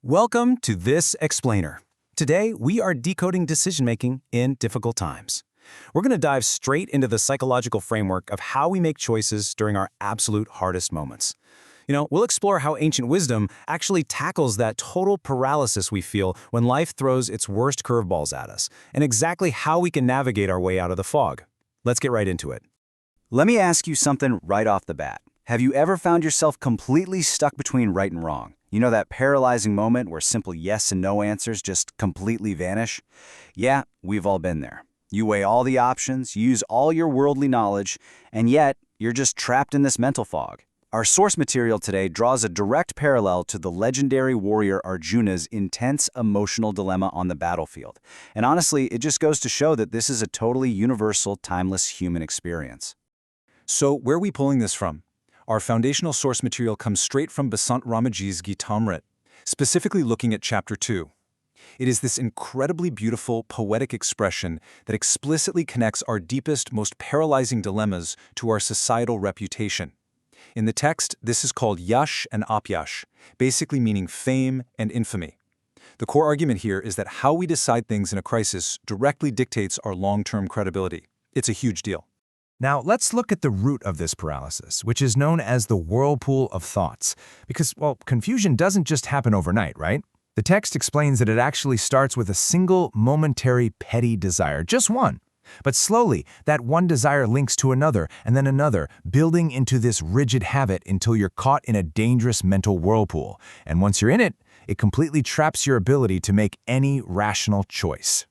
Welcome to This Explainer. Today, we are decoding decision-making in difficult times. We're going to dive straight into the psychological framework of how we make choices during our absolute hardest moments. We'll explore how ancient wisdom actually tackles that total paralysis we feel when life throws its worst curveballs at us, and exactly how we can navigate our way out of the fog. Let's get right into it. Let me ask you something right off the bat. Have you ever found yourself completely stuck between right and wrong? You know that paralyzing moment where simple yes and no answers just completely vanish? Yeah, we've all been there. You weigh all the options, use all your worldly knowledge, and yet you're just trapped in this mental fog. Our source material today draws a direct parallel to the legendary warrior Arjuna's intense emotional dilemma on the battlefield. And honestly, it just goes to show that this is a totally universal, timeless human experience. So where are we pulling this from? Our foundational source material comes straight from Basant Ramaji's GitaAmrit, specifically looking at Chapter 2. It is this incredibly beautiful, poetic expression that explicitly connects our deepest, most paralyzing dilemmas to our societal reputation. In the text, this is called yash and apyash, basically meaning fame and infamy. The core argument here is that how we decide things in a crisis directly dictates our long-term credibility. It's a huge deal. Now, let's look at the root of this paralysis, which is known as the whirlpool of thoughts. Because, confusion doesn't just happen overnight, right? The text explains that it actually starts with a single, momentary, petty desire, just one. But slowly, that one desire links to another, and then another, building into this rigid habit until you're caught in a dangerous mental whirlpool. And once you're in it, it completely traps your ability to make any rational choice.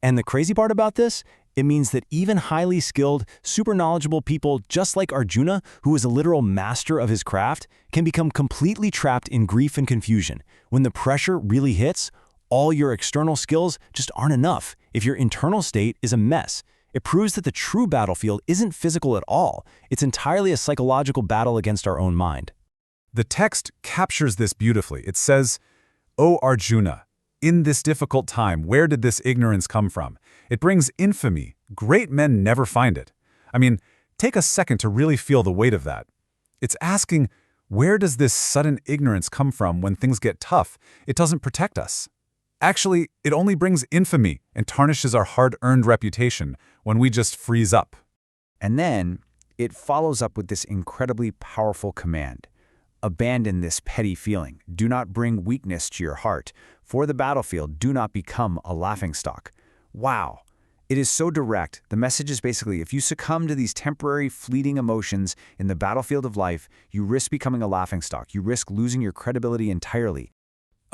And the crazy part about this? It means that even highly skilled, super knowledgeable people just like Arjuna, who is a literal master of his craft, can become completely trapped in grief and confusion. When the pressure really hits, all your external skills just aren't enough if your internal state is a mess. It proves that the true battlefield isn't physical at all. It's entirely a psychological battle against our own mind. The text captures this beautifully. It says, "O Arjuna, in this difficult time, where did this ignorance come from? It brings infamy. Great men never find it." I mean, take a second to really feel the weight of that. It's asking, where does this sudden ignorance come from when things get tough? It doesn't protect us. Actually, it only brings infamy and tarnishes our hard-earned reputation when we just freeze up. And then it follows up with this incredibly powerful command. Abandon this petty feeling. Do not bring weakness to your heart. For the battlefield, do not become a laughingstock. Wow. It is so direct. The message is basically, if you succumb to these temporary, fleeting emotions in the battlefield of life, you risk becoming a laughingstock. You risk losing your credibility entirely.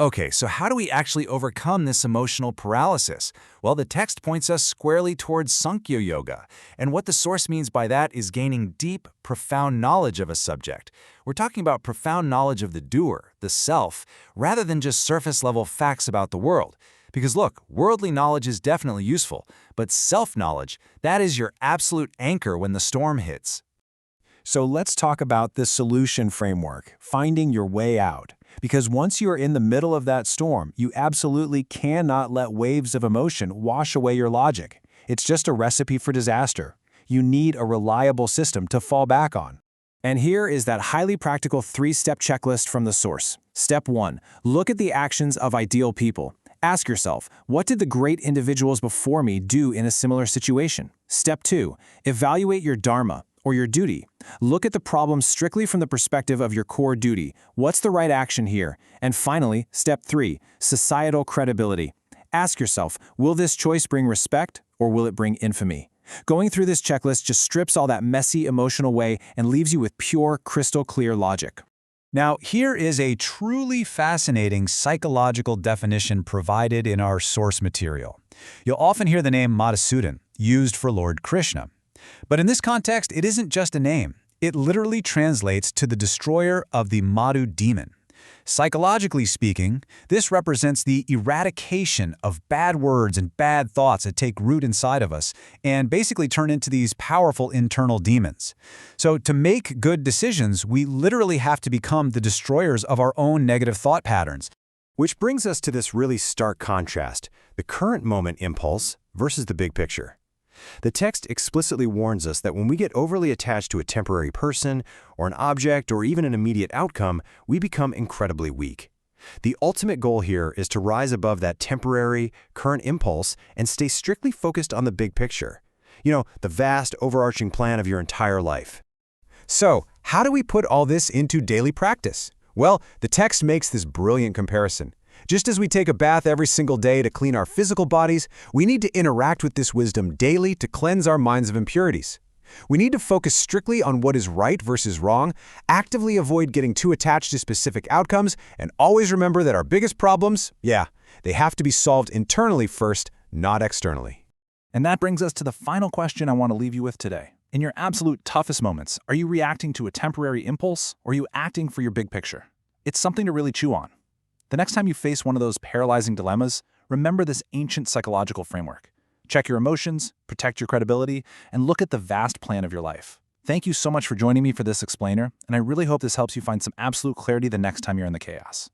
Okay, so how do we actually overcome this emotional paralysis? Well, the text points us squarely towards Sankhya Yoga, and what the source means by that is gaining deep, profound knowledge of a subject. We're talking about profound knowledge of the doer, the self, rather than just surface-level facts about the world. Because look, worldly knowledge is definitely useful, but self-knowledge, that is your absolute anchor when the storm hits. So let's talk about the solution framework, finding your way out. Because once you are in the middle of that storm, you absolutely cannot let waves of emotion wash away your logic. It's just a recipe for disaster. You need a reliable system to fall back on. And here is that highly practical 3-step checklist from the source. Step 1. Look at the actions of ideal people. Ask yourself, what did the great individuals before me do in a similar situation? Step 2. Evaluate your dharma, or your duty. Look at the problem strictly from the perspective of your core duty. What's the right action here? And finally, Step 3, societal credibility. Ask yourself, will this choice bring respect or will it bring infamy? Going through this checklist just strips all that messy emotional way and leaves you with pure, crystal clear logic. Now, here is a truly fascinating psychological definition provided in our source material. You'll often hear the name Madhusudan used for Lord Krishna. But in this context, it isn't just a name. It literally translates to the destroyer of the Madhu demon. Psychologically speaking, this represents the eradication of bad words and bad thoughts that take root inside of us and basically turn into these powerful internal demons. So to make good decisions, we literally have to become the destroyers of our own negative thought patterns. Which brings us to this really stark contrast, the current moment impulse versus the big picture. The text explicitly warns us that when we get overly attached to a temporary person or an object or even an immediate outcome, we become incredibly weak. The ultimate goal here is to rise above that temporary, current impulse and stay strictly focused on the big picture. The vast, overarching plan of your entire life. So, how do we put all this into daily practice? Well, the text makes this brilliant comparison. Just as we take a bath every single day to clean our physical bodies, we need to interact with this wisdom daily to cleanse our minds of impurities. We need to focus strictly on what is right versus wrong, actively avoid getting too attached to specific outcomes, and always remember that our biggest problems, they have to be solved internally first, not externally. And that brings us to the final question I want to leave you with today. In your absolute toughest moments, are you reacting to a temporary impulse, or are you acting for your big picture? It's something to really chew on. The next time you face one of those paralyzing dilemmas, remember this ancient psychological framework. Check your emotions, protect your credibility, and look at the vast plan of your life. Thank you so much for joining me for this explainer, and I really hope this helps you find some absolute clarity the next time you're in the chaos.